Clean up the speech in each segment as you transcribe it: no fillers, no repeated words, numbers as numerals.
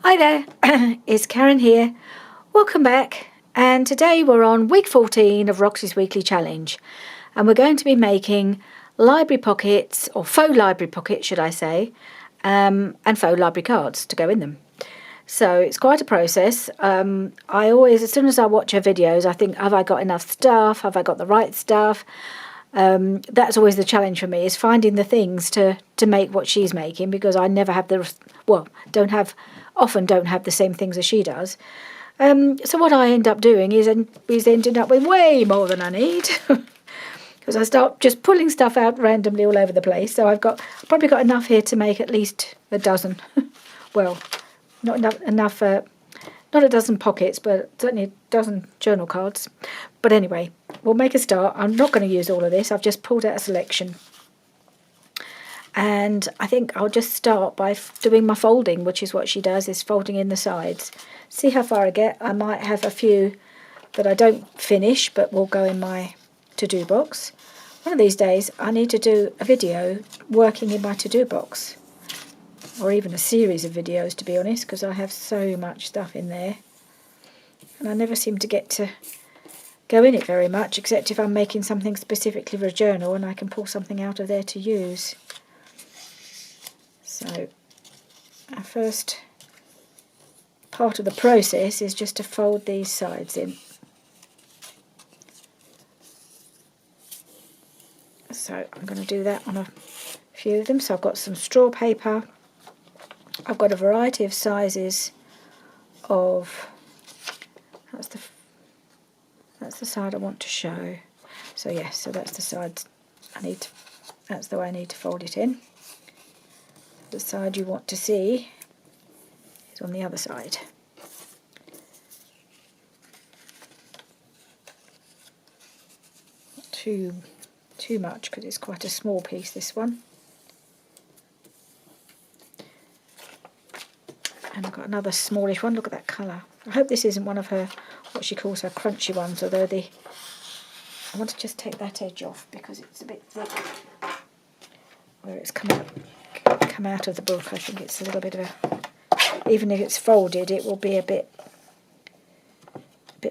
Hi there, it's Karen here. Welcome back. And today we're on week 14 of Roxy's Weekly Challenge. And we're going to be making library pockets, or faux library pockets, should I say, and faux library cards to go in them. So it's quite a process. I always, as soon as I watch her videos, I think, have I got enough stuff? Have I got the right stuff? That's always the challenge for me, is finding the things to make what she's making, because I never have often don't have the same things as she does. So what I end up doing is ending up with way more than I need, because I start just pulling stuff out randomly all over the place. So I've probably got enough here to make at least a dozen. Well, not enough not a dozen pockets, but certainly a dozen journal cards. But anyway, we'll make a start. I'm not going to use all of this. I've just pulled out a selection. And I think I'll just start by doing my folding, which is what she does, is folding in the sides. See how far I get. I might have a few that I don't finish, but will go in my to-do box. One of these days, I need to do a video working in my to-do box, or even a series of videos, to be honest, because I have so much stuff in there. And I never seem to get to go in it very much, except if I'm making something specifically for a journal and I can pull something out of there to use. So our first part of the process is just to fold these sides in. So I'm going to do that on a few of them. So I've got some straw paper. I've got a variety of sizes of, that's the side I want to show. So yes, so that's the side that's the way I need to fold it in. The side you want to see is on the other side. Not too much, because it's quite a small piece, this one. And I've got another smallish one. Look at that colour. I hope this isn't one of her, what she calls her crunchy ones, although I want to just take that edge off because it's a bit thick where it's come out of the book. I think it's a little bit of even if it's folded, it will be a bit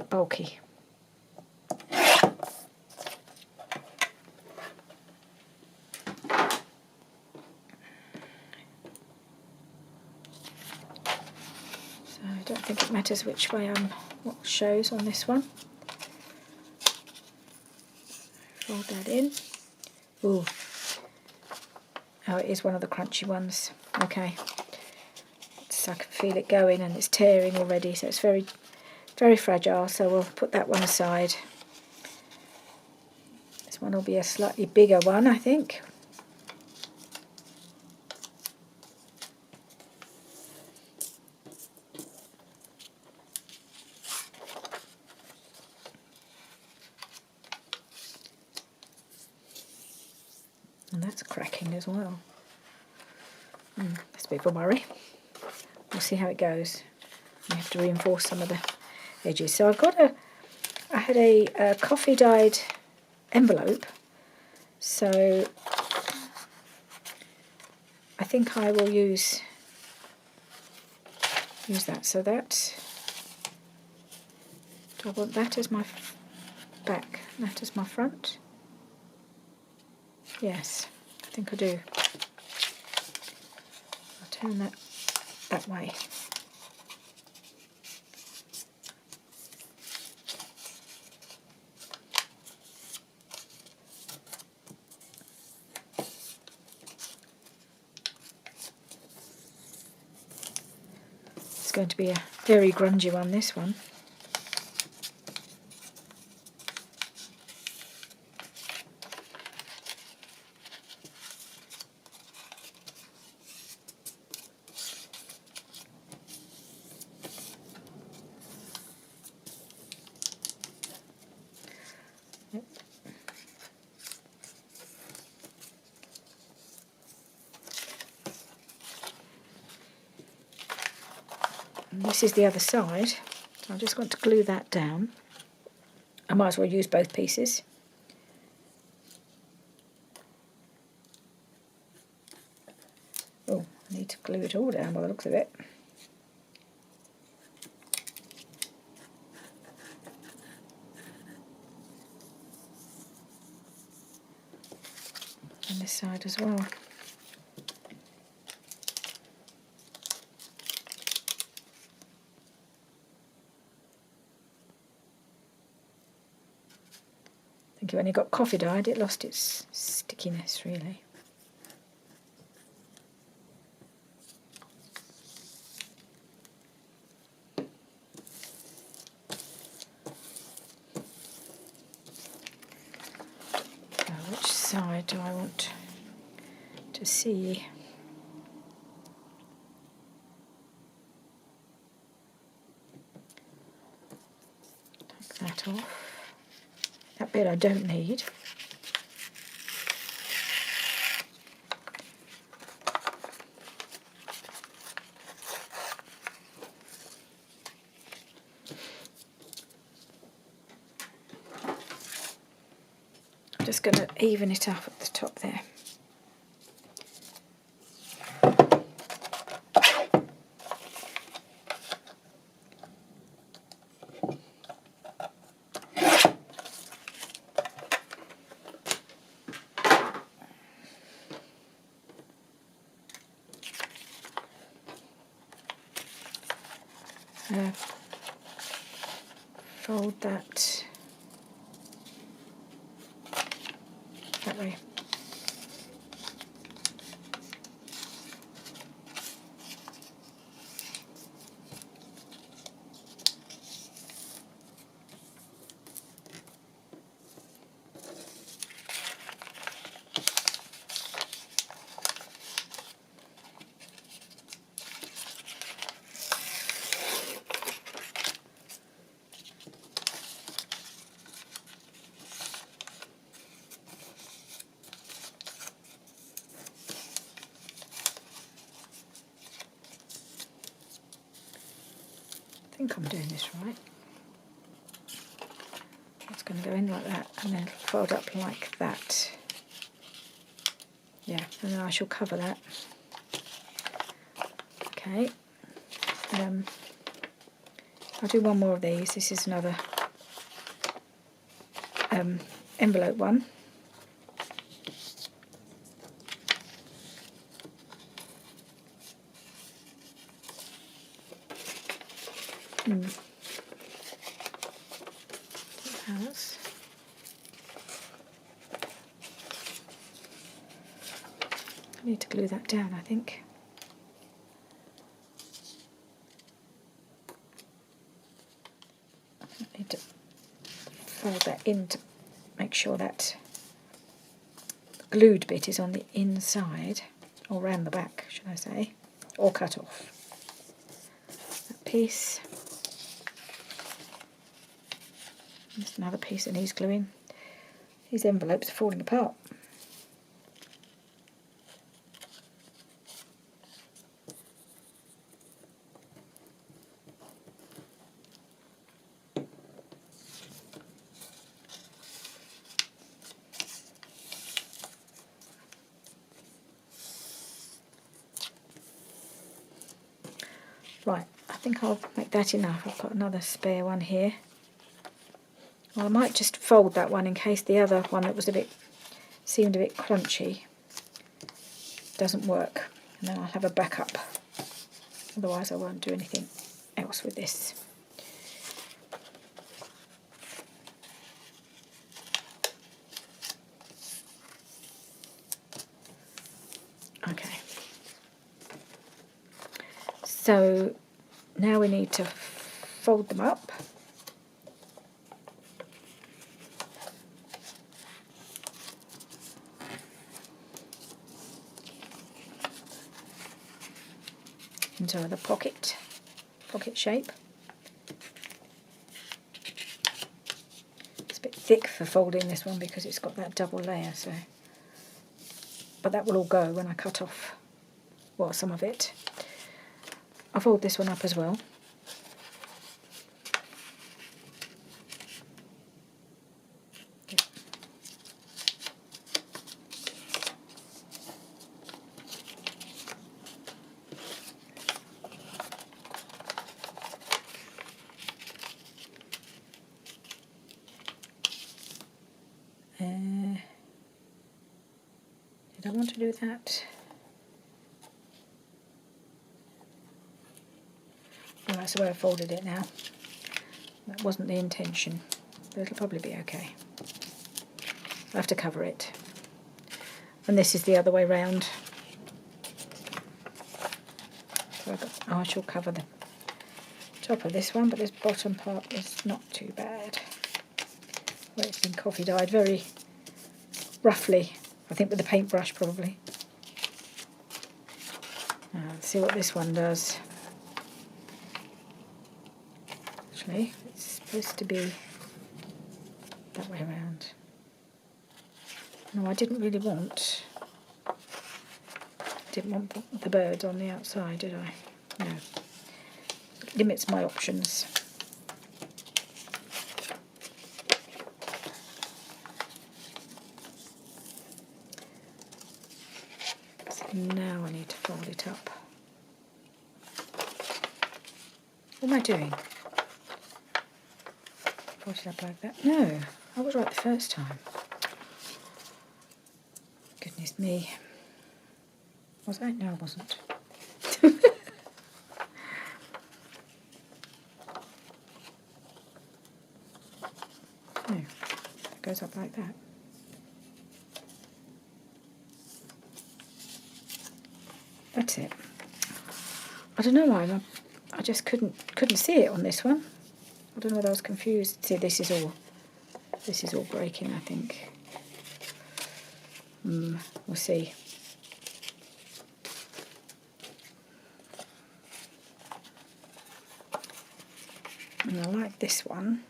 bulky. I don't think it matters which way what shows on this one. Fold that in. Ooh. Oh, it is one of the crunchy ones. Okay. So I can feel it going, and it's tearing already, so it's very, very fragile, so we'll put that one aside. This one will be a slightly bigger one, I think. And that's cracking as well. That's a bit of a worry. We'll see how it goes. We have to reinforce some of the edges. So I had a coffee dyed envelope. So I think I will use that. So that, do I want that as my back, that as my front? Yes, I think I do. I'll turn that way. It's going to be a very grungy one, this one. And this is the other side, so I'm just going to glue that down. I might as well use both pieces. Oh, I need to glue it all down by the looks of it. And this side as well. I think when it got coffee dyed, it lost its stickiness really. Which side do I want to see? Take that off. That bit I don't need. I'm just going to even it up at the top there. Fold that way. I think I'm doing this right. It's going to go in like that and then fold up like that. Yeah, and then I shall cover that. Okay. I'll do one more of these. This is another envelope one. I need to glue that down, I think. I need to fold that in to make sure that the glued bit is on the inside, or round the back, should I say, or cut off. That piece. There's another piece that needs gluing. These envelopes are falling apart. Right, I think I'll make that enough. I've got another spare one here. Well, I might just fold that one in case the other one that was seemed a bit crunchy doesn't work, and then I'll have a backup. Otherwise I won't do anything else with this. Okay. So now we need to fold them up. Into the pocket shape. It's a bit thick for folding this one because it's got that double layer, so. But that will all go when I cut off, well, some of it. I'll fold this one up as well. Did I want to do that? Oh, that's the way I folded it now. That wasn't the intention, but it'll probably be okay. I have to cover it. And this is the other way round. So I shall cover the top of this one, but this bottom part is not too bad. Where it's been coffee dyed very roughly, I think with the paintbrush probably. Now, let's see what this one does. Actually, it's supposed to be that way around. No, I didn't want the birds on the outside, did I? No. It limits my options. So now I need to fold it up. What am I doing? Fold it up like that? No, I was right the first time. Goodness me. Was I? No, I wasn't. No, it goes up like that. That's it. I don't know why I just couldn't see it on this one. I don't know whether I was confused. See, this is all breaking, I think. We'll see. And I like this one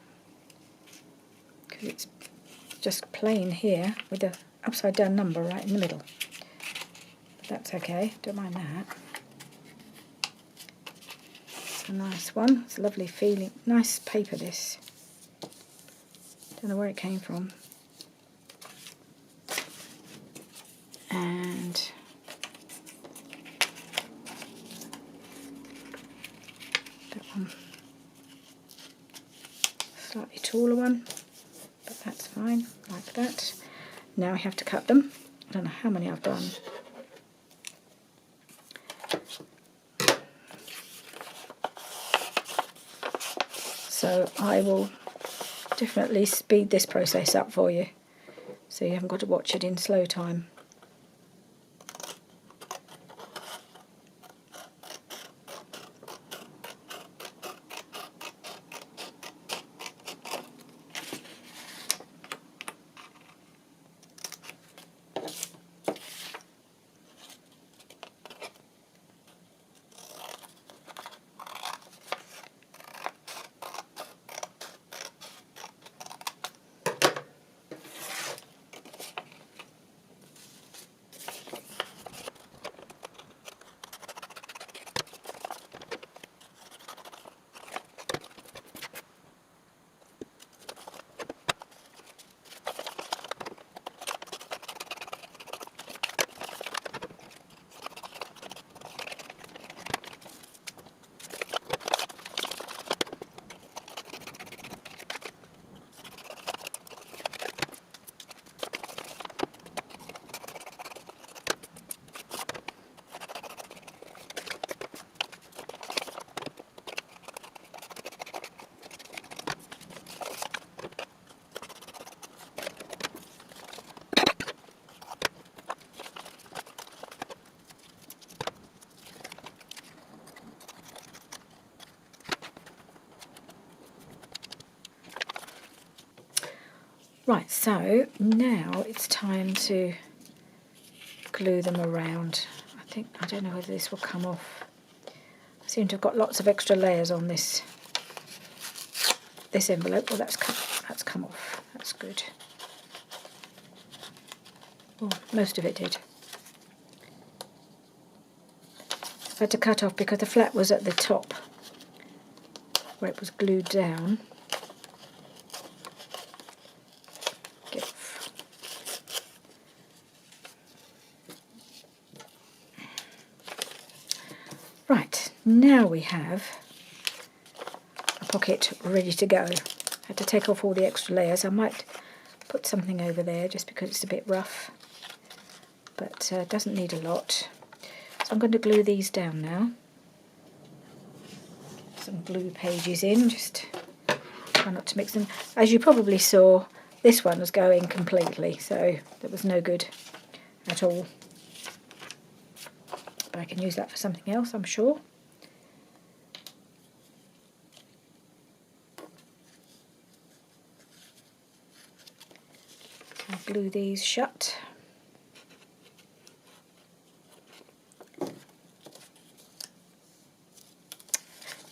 because it's just plain here with a upside down number right in the middle. But that's okay, don't mind that. It's a nice one, it's a lovely feeling, nice paper this. Don't know where it came from. And that one. Slightly taller one, but that's fine, like that. Now I have to cut them. I don't know how many I've done. So I will definitely speed this process up for you, so you haven't got to watch it in slow time. Right, so now it's time to glue them around. I don't know whether this will come off. I seem to have got lots of extra layers on this envelope. Well, that's come off. That's good. Well, most of it did. I had to cut off because the flap was at the top where it was glued down. Right, now we have a pocket ready to go. I had to take off all the extra layers. I might put something over there just because it's a bit rough. but doesn't need a lot. So I'm going to glue these down now. Some glue pages in, just try not to mix them. As you probably saw, this one was going completely, so that was no good at all. But I can use that for something else, I'm sure. I'll glue these shut.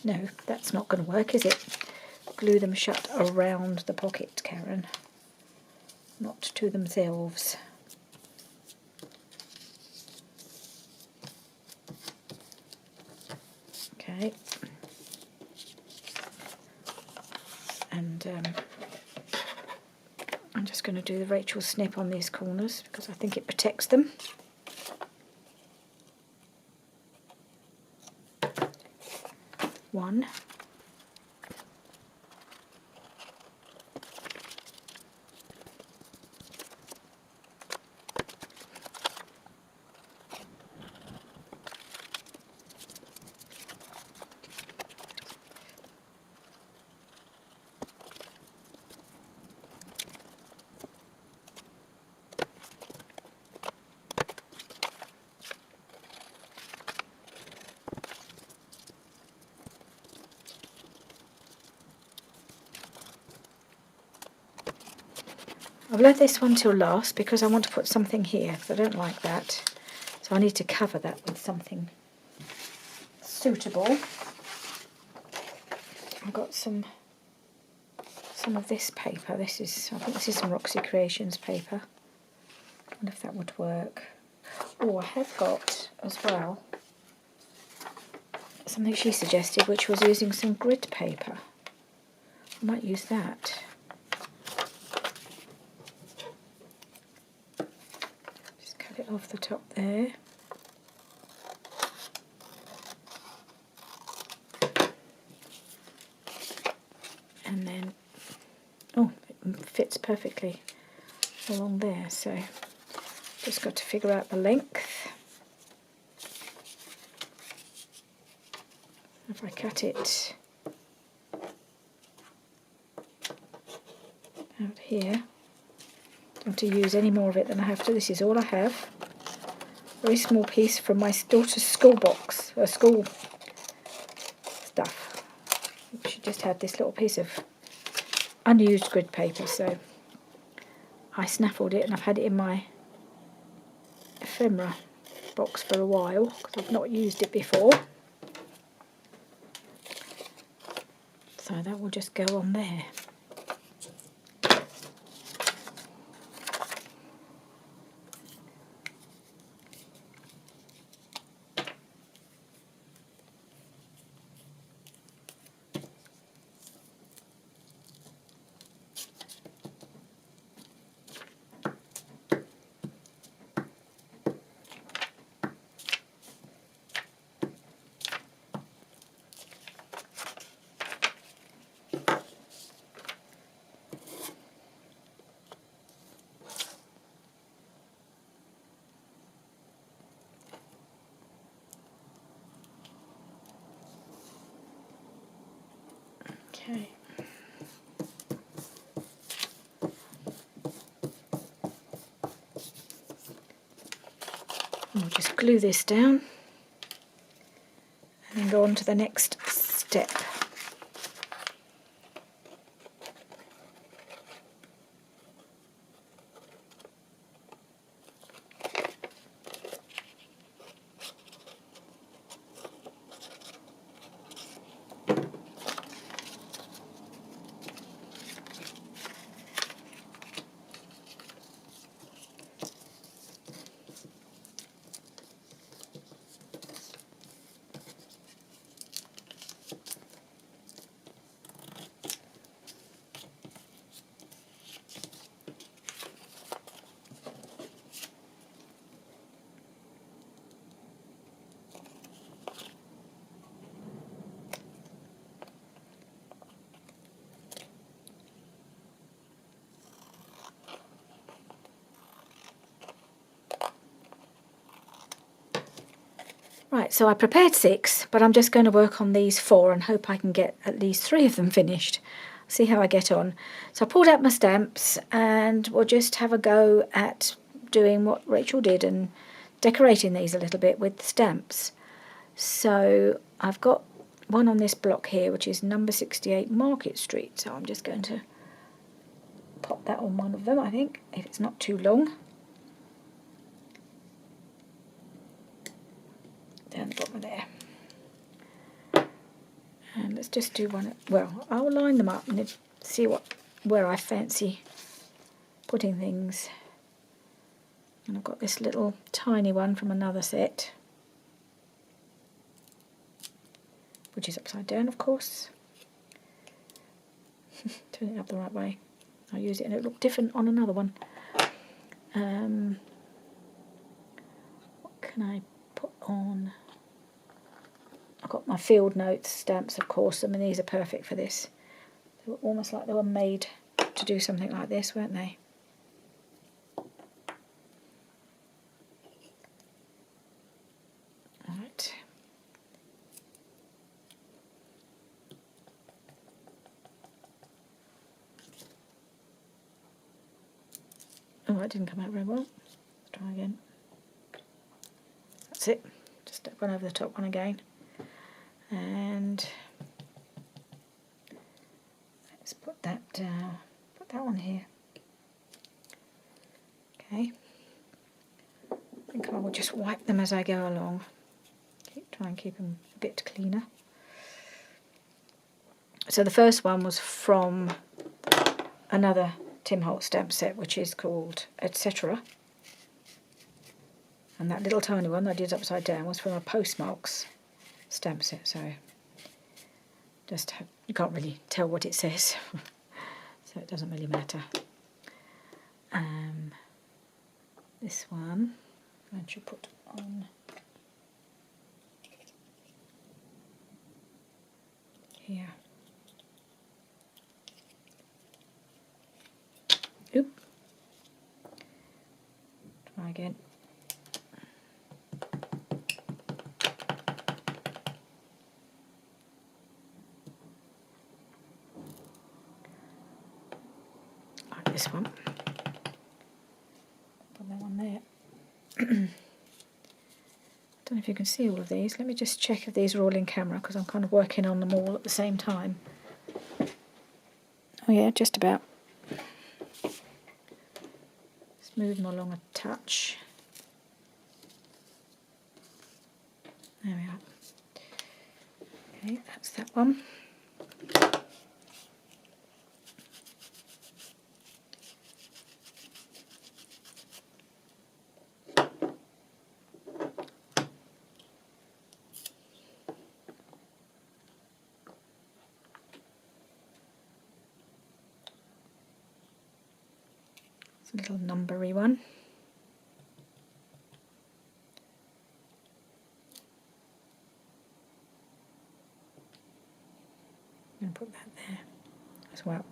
No, that's not going to work, is it? Glue them shut around the pocket, Karen, not to themselves. Okay. And I'm just going to do the Rachel snip on these corners because I think it protects them. One. I've left this one till last because I want to put something here, because I don't like that. So I need to cover that with something suitable. I've got some of this paper. I think this is some Roxy Creations paper. I wonder if that would work. Oh, I have got as well something she suggested, which was using some grid paper. I might use that. Just cut it off the top there. And then, oh, it fits perfectly along there, so just got to figure out the length. If I cut it out here, don't have to use any more of it than I have to. This is all I have. Very small piece from my daughter's school box, school stuff. She just had this little piece of unused grid paper, so I snaffled it, and I've had it in my ephemera box for a while because I've not used it before. So that will just go on there. Okay. We'll just glue this down and then go on to the next step. Right, so I prepared 6, but I'm just going to work on these 4 and hope I can get at least 3 of them finished. See how I get on. So I pulled out my stamps and we'll just have a go at doing what Rachel did and decorating these a little bit with stamps. So I've got one on this block here, which is number 68 Market Street. So I'm just going to pop that on one of them, I think, if it's not too long. Down the bottom of there. And let's just do one. Well, I'll line them up and see where I fancy putting things. And I've got this little tiny one from another set, which is upside down, of course. Turn it up the right way. I'll use it and it'll look different on another one. What can I put on? I've got my field notes stamps, of course. I mean, these are perfect for this. They were almost like they were made to do something like this, weren't they? Right. Oh, that didn't come out very well. Let's try again. That's it. Just run over the top one again. And let's put that on here. Okay. I think I will just wipe them as I go along. Try and keep them a bit cleaner. So the first one was from another Tim Holtz stamp set, which is called Etc. And that little tiny one that I did upside down was from a Postmarks stamp set, so you can't really tell what it says, so it doesn't really matter. This one I should put on here. Oop. Try again. Like this one. Put that one there. I don't know if you can see all of these. Let me just check if these are all in camera because I'm kind of working on them all at the same time. Oh yeah, just about. Let's move them along a touch. There we are. Okay, that's that one. It's a little numbery one. I'm going to put that there as well.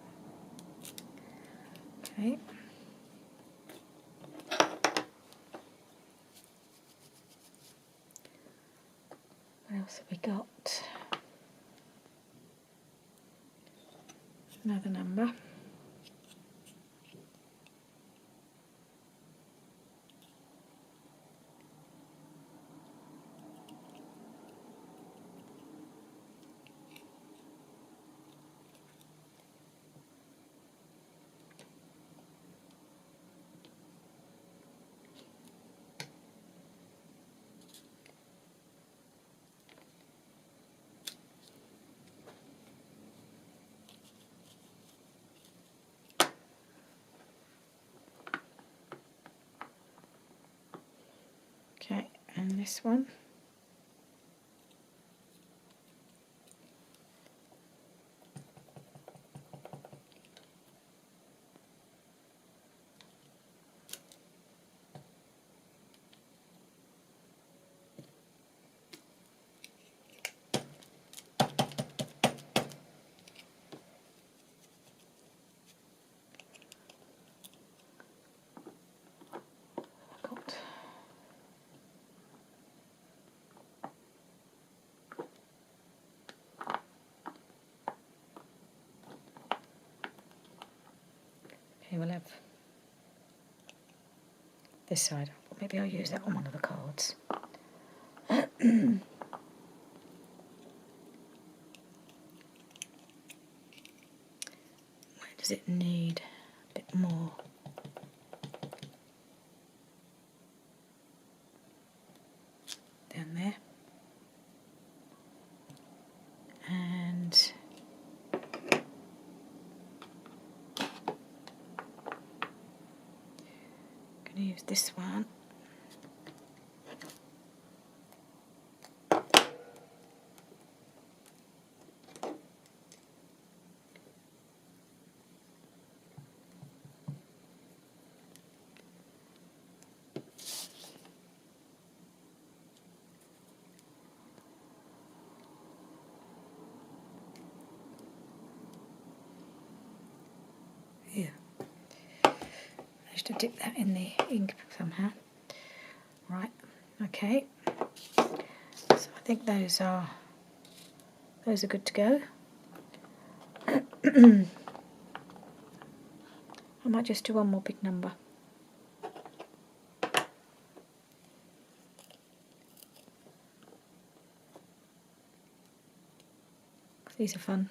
Okay. What else have we got? Another number. Okay, and this one. we'll have this side. Maybe I'll use that on one of the cards. Where does it need a bit more? Down there. And I'm going to use this one. Here. Managed to dip that in the ink somehow. Right, okay. So I think those are good to go. I might just do one more big number. These are fun.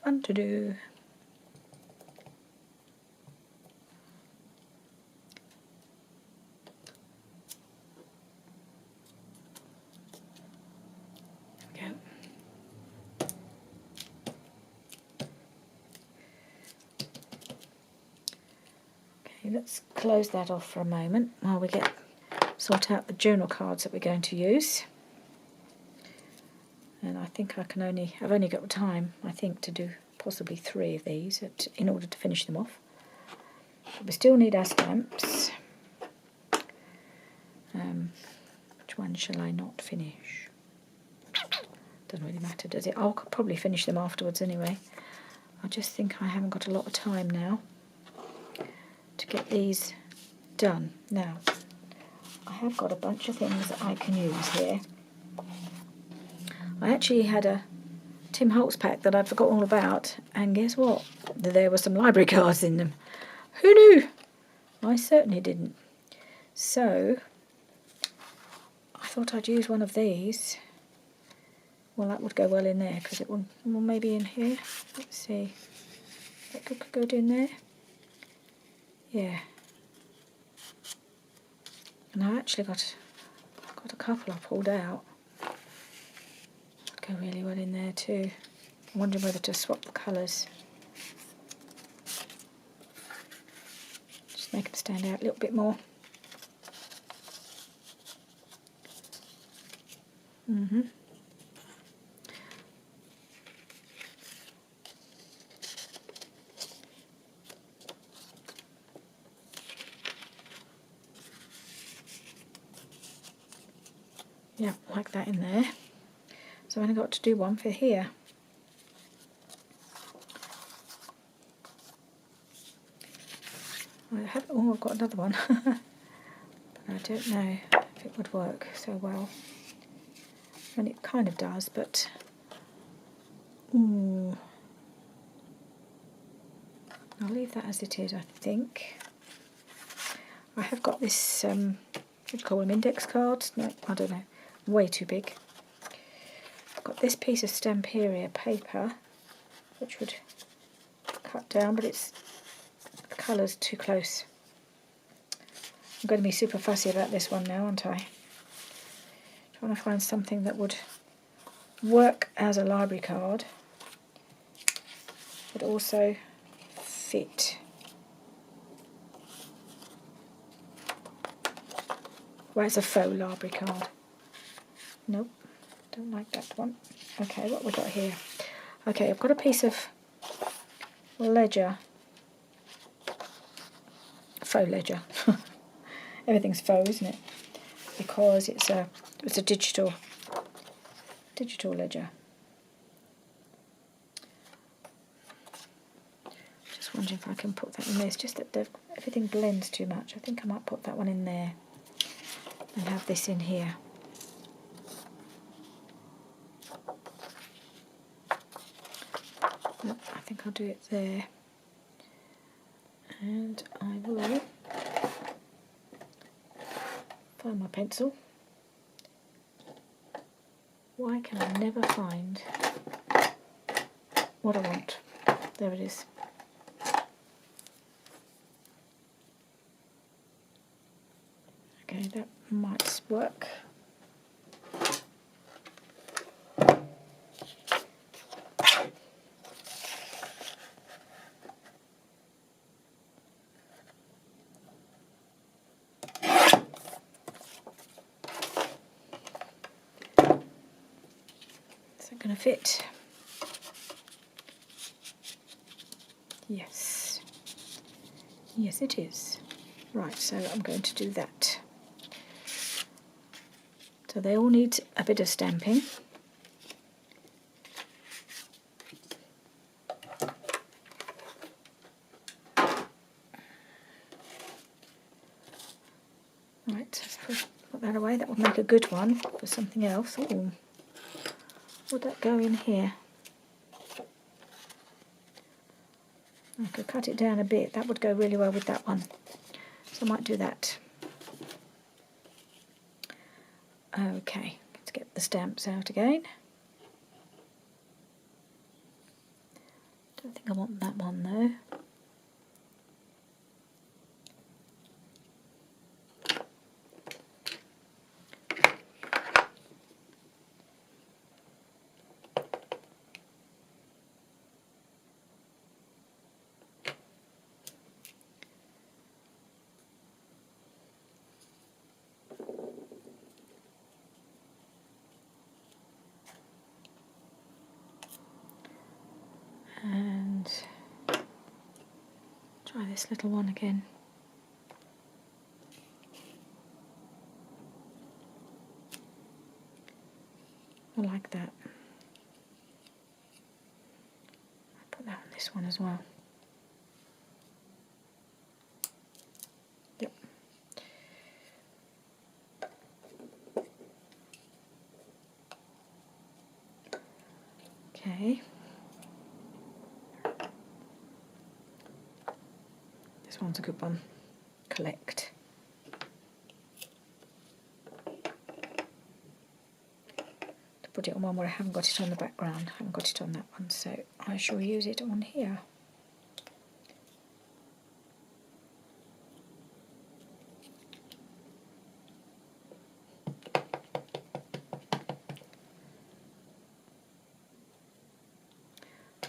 Fun to do. There we go. Okay, let's close that off for a moment while we sort out the journal cards that we're going to use. And I think I've only got time, I think, to do possibly 3 of these in order to finish them off. But we still need our stamps. Which one shall I not finish? Doesn't really matter, does it? I'll probably finish them afterwards anyway. I just think I haven't got a lot of time now to get these done. Now, I have got a bunch of things that I can use here. I actually had a Tim Holtz pack that I'd forgotten all about, and guess what? There were some library cards in them. Who knew? I certainly didn't. So, I thought I'd use one of these. Well, that would go well in there, because it will maybe in here. Let's see. That could go in there. Yeah. And I actually got a couple I pulled out. Go really well in there too. I'm wondering whether to swap the colours. Just make them stand out a little bit more. Yeah, like that in there. So I've only got to do one for here. I've got another one. But I don't know if it would work so well. And it kind of does, but I'll leave that as it is, I think. I have got this, what do you call them, index cards? No, I don't know. Way too big. I've got this piece of Stamperia paper, which would cut down, but the colour's too close. I'm going to be super fussy about this one now, aren't I? Trying to find something that would work as a library card, but also fit. Well, it's a faux library card. Nope, don't like that one. Okay, what have we got here? Okay, I've got a piece of ledger. Faux ledger. Everything's faux, isn't it? Because it's a digital ledger. Just wondering if I can put that in there. It's just that everything blends too much. I think I might put that one in there and have this in here. Nope, I think I'll do it there. And I will find my pencil. Why can I never find what I want? There it is. Okay, that might work. Is that going to fit? Yes. Yes, it is. Right, so I'm going to do that. So they all need a bit of stamping. Right, let's put that away. That will make a good one for something else. Oh, would that go in here? I could cut it down a bit. That would go really well with that one. So I might do that. Okay, let's get the stamps out again. Don't think I want that one though. And try this little one again. I like that. I'll put that on this one as well. Yep. Okay. This one's a good one. Collect. To put it on one where I haven't got it on the background. I haven't got it on that one, so I shall use it on here.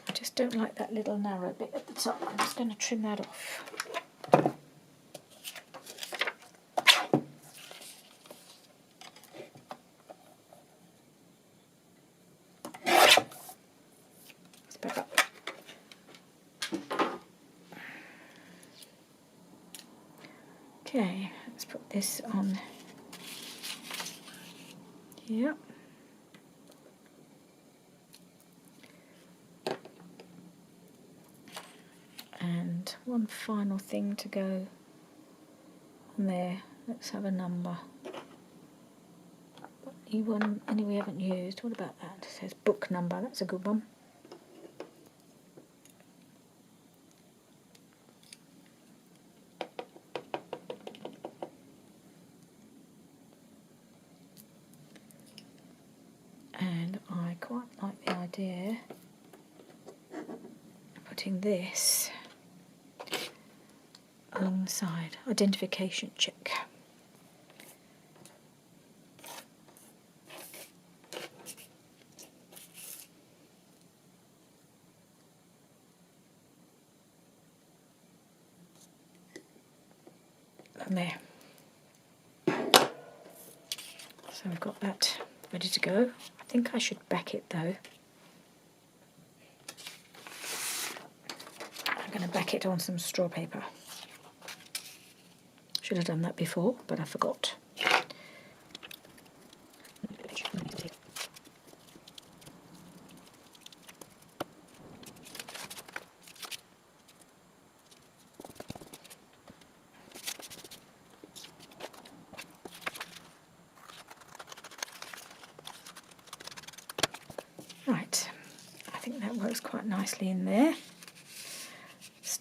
I just don't like that little narrow bit at the top. I'm just going to trim that off. Let's back up. Okay, let's put this on here. And one final thing to go on there. Let's have a number. Any we haven't used. What about that? It says book number. That's a good one. And I quite like the idea of putting this along the side. Identification check. And there. So we've got that ready to go. I think I should back it though. I'm going to back it on some straw paper. Should have done that before, but I forgot. Right, I think that works quite nicely in there.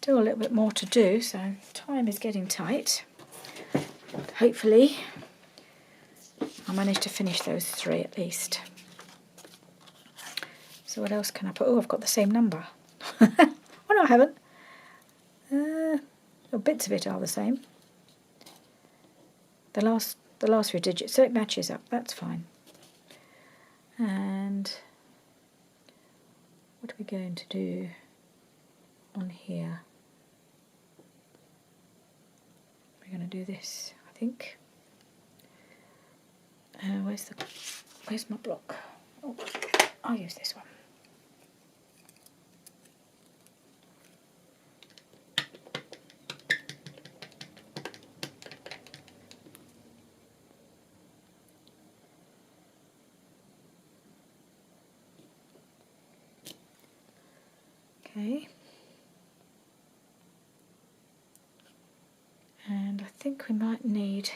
Still a little bit more to do, so time is getting tight. Hopefully I managed to finish those 3 at least. So what else can I put? Oh, I've got the same number. Oh no, I haven't. Well, bits of it are the same. The last few digits, so it matches up. That's fine. And what are we going to do on here? We're going to do this, I think. Where's my block? Oh, I'll use this one. Okay. And I think we might need,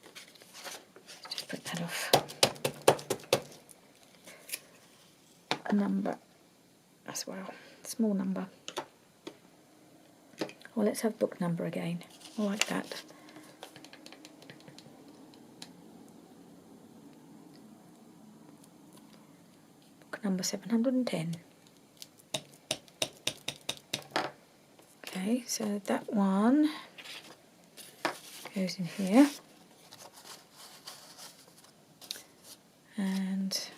let's just put that off, a number as well, small number. Well, let's have book number again. I like that. Book number 710. Okay, so that one goes in here. And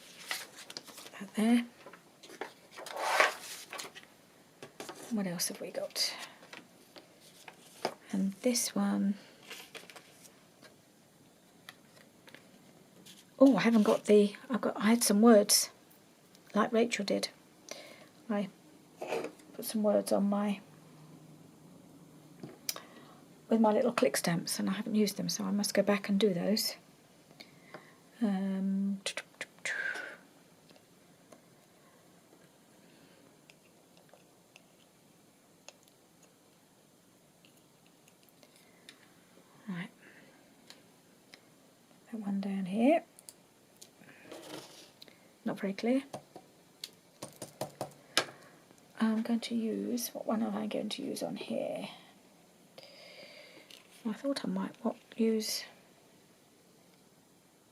that there. What else have we got? And this one. Oh, I haven't got the. I had some words, like Rachel did. I put some words on with my little click stamps, and I haven't used them, so I must go back and do those. Right, that one down here. Not very clear. I'm going to use, what one am I going to use on here? I thought I might use,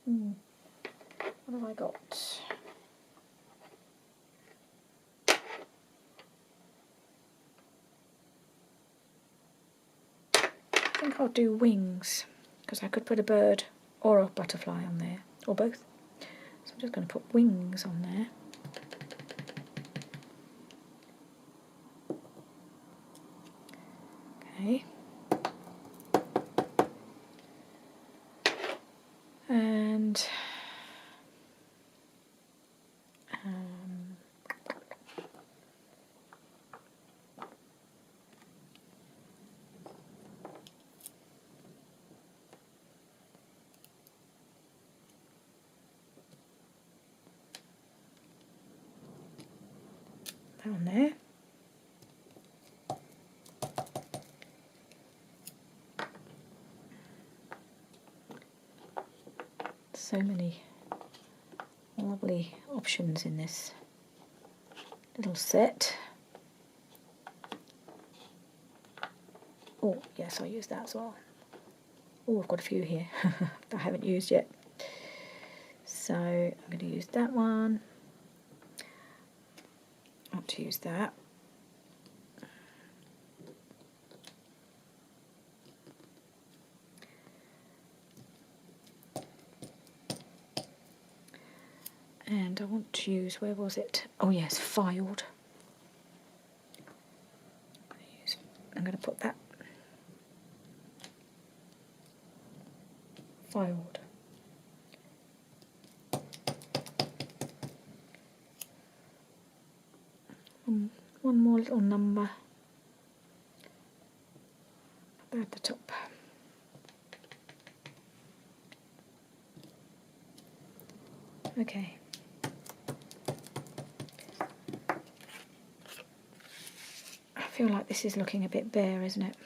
what have I got? I think I'll do wings, because I could put a bird or a butterfly on there, or both. So I'm just going to put wings on there. Okay. And down there. So many lovely options in this little set. Oh yes, I'll use that as well. Oh, I've got a few here that I haven't used yet. So I'm going to use that one. I want to use that. And I want to use, where was it? Oh yes, filed. I'm going to put that. Filed. One more little number. Put that at the top. Okay. I feel like this is looking a bit bare, isn't it?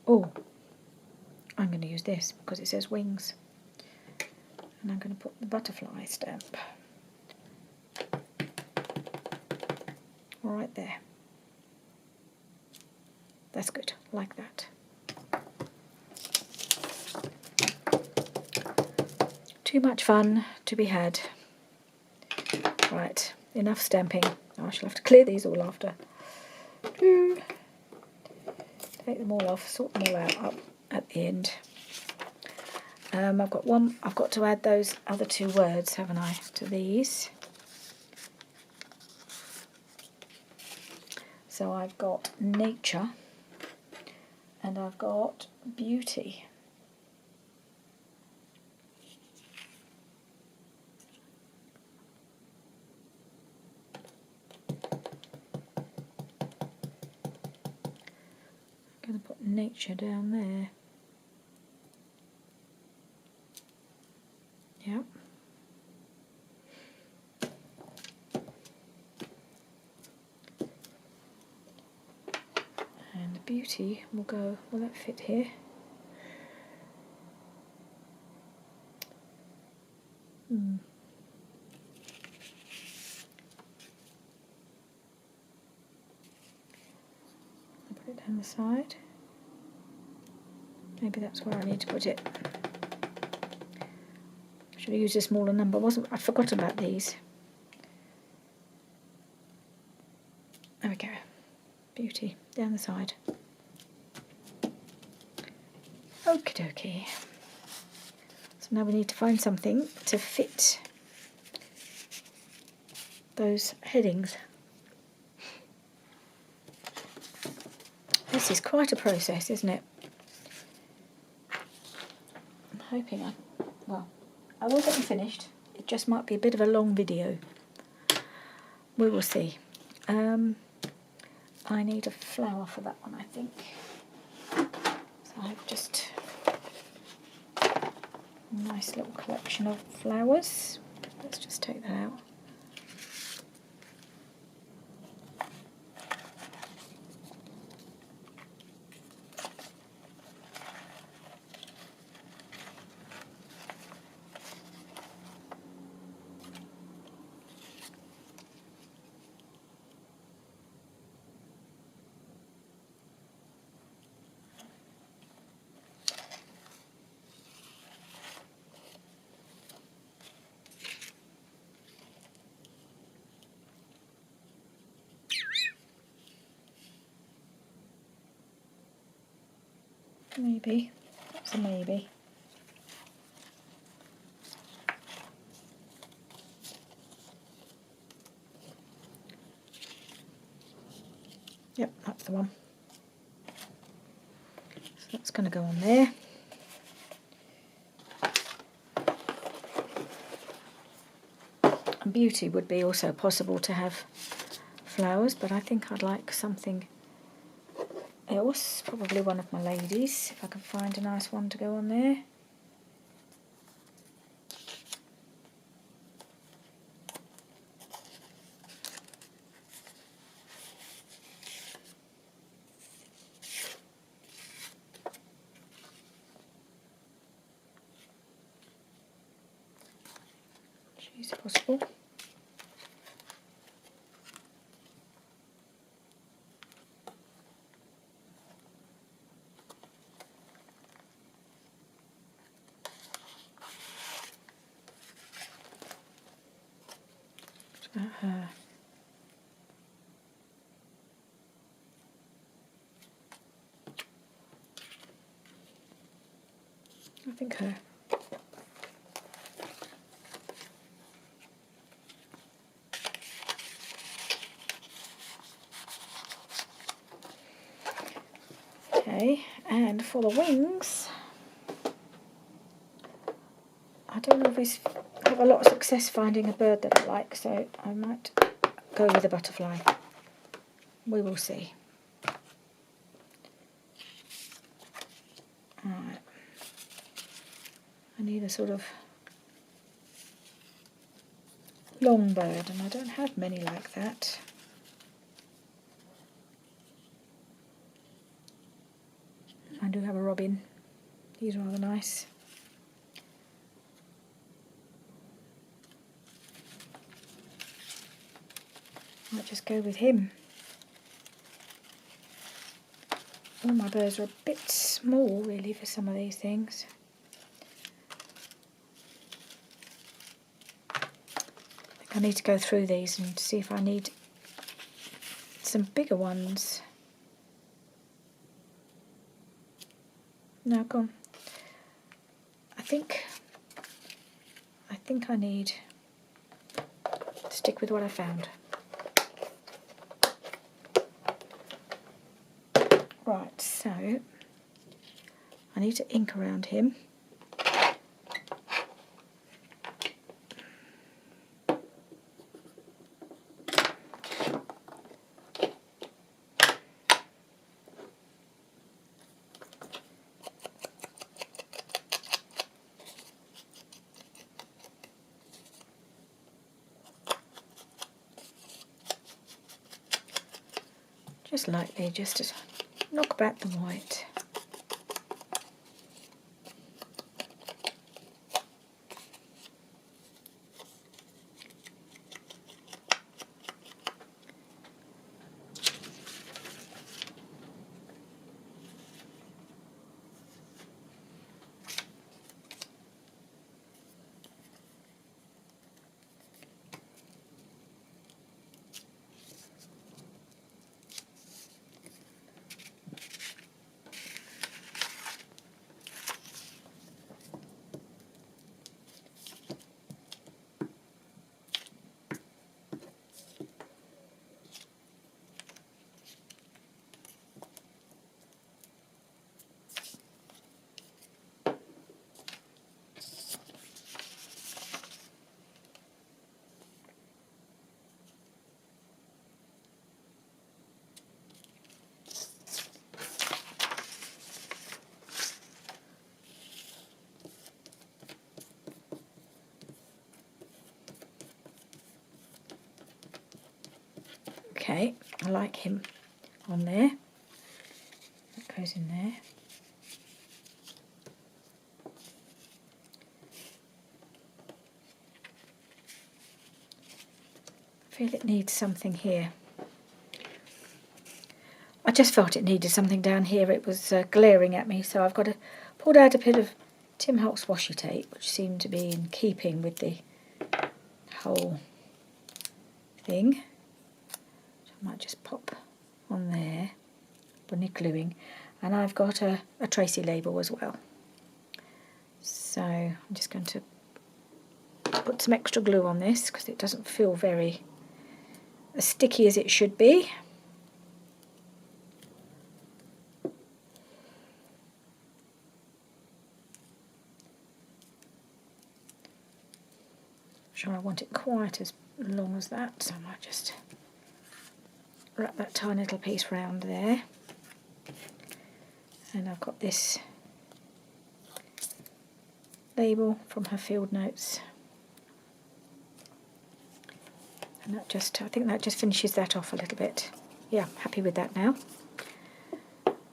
Oh, I'm going to use this because it says wings. And I'm going to put the butterfly stamp. right there. That's good, like that. Too much fun to be had. Right, enough stamping. I shall have to clear these all after. Take them all off, sort them all out up at the end. I've got to add those other 2 words, haven't I, to these. So I've got nature and I've got beauty. I'm going to put nature down there. Yep. And the beauty will go, will that fit here? I'll put it down the side. Maybe that's where I need to put it. Should have used a smaller number, I forgot about these. There we go. Beauty, down the side. Okie dokie. So now we need to find something to fit those headings. This is quite a process, isn't it? I'm hoping I will get them finished. It just might be a bit of a long video. We will see. I need a flower for that one, I think. So I've just a nice little collection of flowers. Let's just take that out. Maybe. That's a maybe. Yep, that's the one. So that's going to go on there. And beauty would be also possible to have flowers, but I think I'd like something else, probably one of my ladies, if I can find a nice one to go on there. She's possible. Her. I think her. Okay, and for the wings, I don't always have a lot of success finding a bird that I like, so I might go with a butterfly. We will see. Alright. I need a sort of long bird, and I don't have many like that. I do have a robin. He's rather nice. Might just go with him. all my birds are a bit small really for some of these things. I think I need to go through these and see if I need some bigger ones. No, go on. I think I need to stick with what I found. Right, so I need to ink around him. Just lightly, just to knock back the white. Okay, I like him on there. That goes in there. I feel it needs something here. I just felt it needed something down here. It was glaring at me, so I've got to pulled out a bit of Tim Holtz washi tape, which seemed to be in keeping with the whole thing. So I might just pop on there when you're gluing. And I've got a Tracy label as well. So I'm just going to put some extra glue on this because it doesn't feel very as sticky as it should be. Sure, I want it quite as long as that, so I might just wrap that tiny little piece round there. And I've got this label from her field notes, and that just, I think that just finishes that off a little bit. Yeah, happy with that now.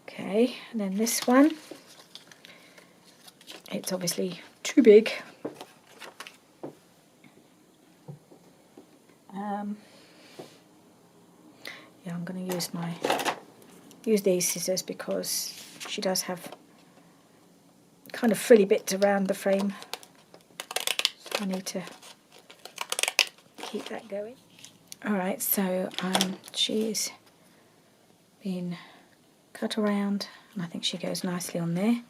Okay, and then this one, it's obviously too big. Yeah, I'm going to use these scissors because she does have kind of frilly bits around the frame, so I need to keep that going. Alright, so she's been cut around, and I think she goes nicely on there,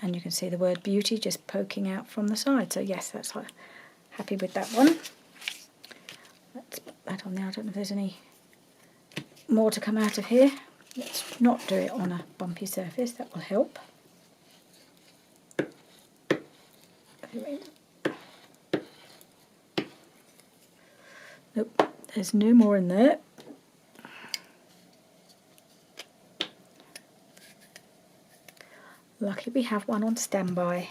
and you can see the word beauty just poking out from the side, so yes, that's happy with that one. Let's put that on there. I don't know if there's any more to come out of here. Let's not do it on a bumpy surface, that will help. Nope, there's no more in there. Luckily we have one on standby.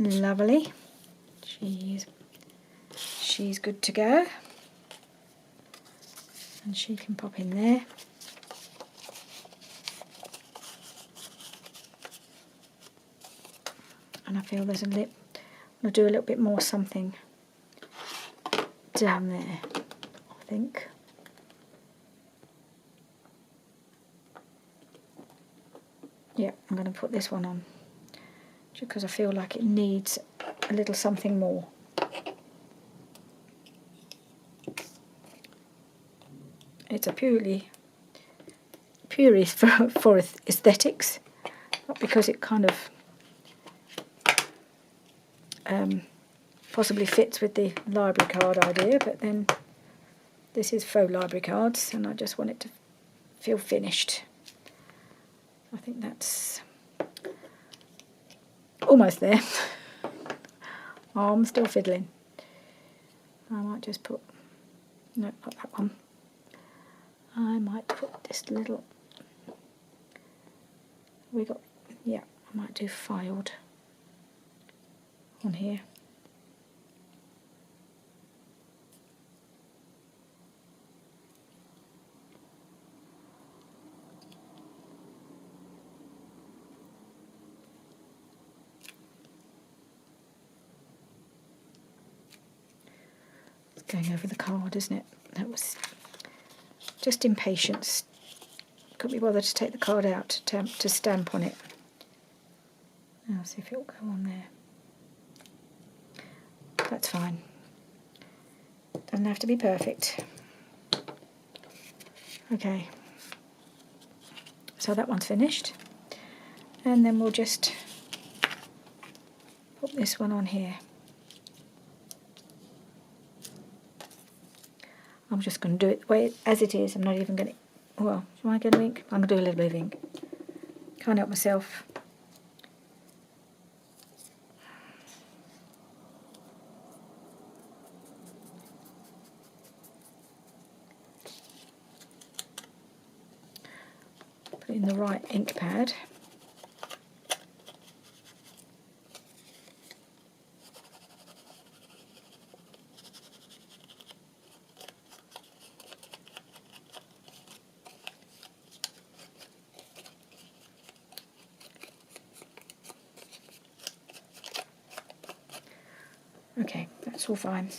Lovely. She's good to go. And she can pop in there. And I feel there's a lip. I'll do a little bit more something down there, I think. Yeah, I'm going to put this one on because I feel like it needs a little something more. It's a purely for aesthetics, not because it kind of possibly fits with the library card idea, but then this is faux library cards and I just want it to feel finished. I think that's almost there. Oh, I'm still fiddling. I might just put, no, not that one. I might put this little, yeah, I might do filed on here. It's going over the card, isn't it? That was just impatience. Couldn't be bothered to take the card out to stamp on it. I'll see if it'll go on there. That's fine. Doesn't have to be perfect. Okay. So that one's finished. And then we'll just put this one on here. I'm just going to do it the way as it is. I'm not even going to, well, am I going to ink? I'm going to do a little bit of ink. Can't help myself. Put it in the right ink pad. Okay, that's all fine.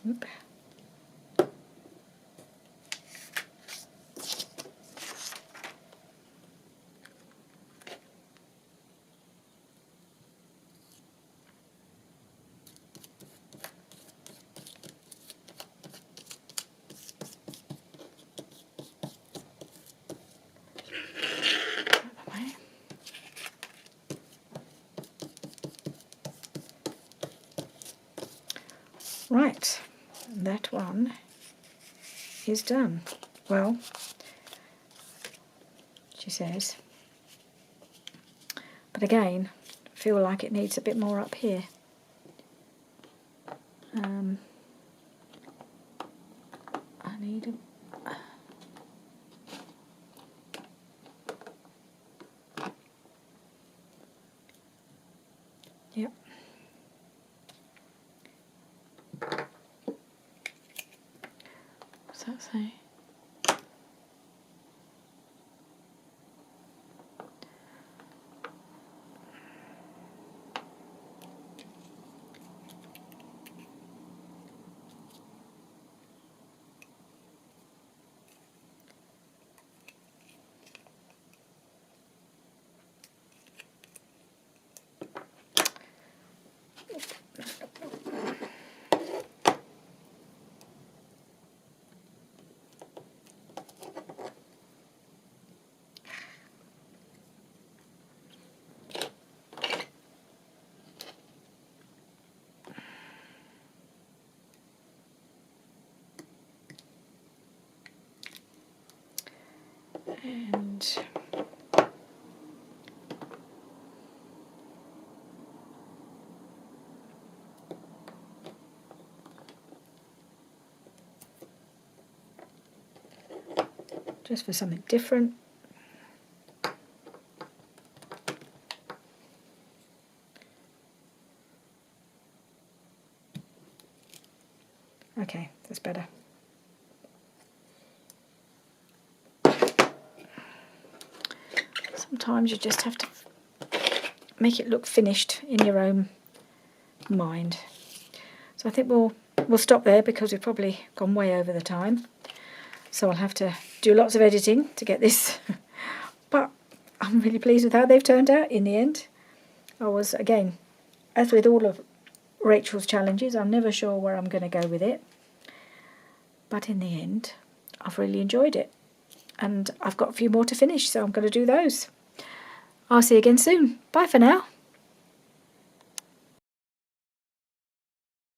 Oop. Right, that one is done. Well, she says, but again, I feel like it needs a bit more up here. I need a yep. What's that say? And just for something different. Okay, that's better. Sometimes you just have to make it look finished in your own mind. So I think we'll stop there because we've probably gone way over the time. So I'll have to do lots of editing to get this. But I'm really pleased with how they've turned out in the end. I was, again, as with all of Rachel's challenges, I'm never sure where I'm going to go with it. But in the end, I've really enjoyed it. And I've got a few more to finish, so I'm going to do those. I'll see you again soon. Bye for now.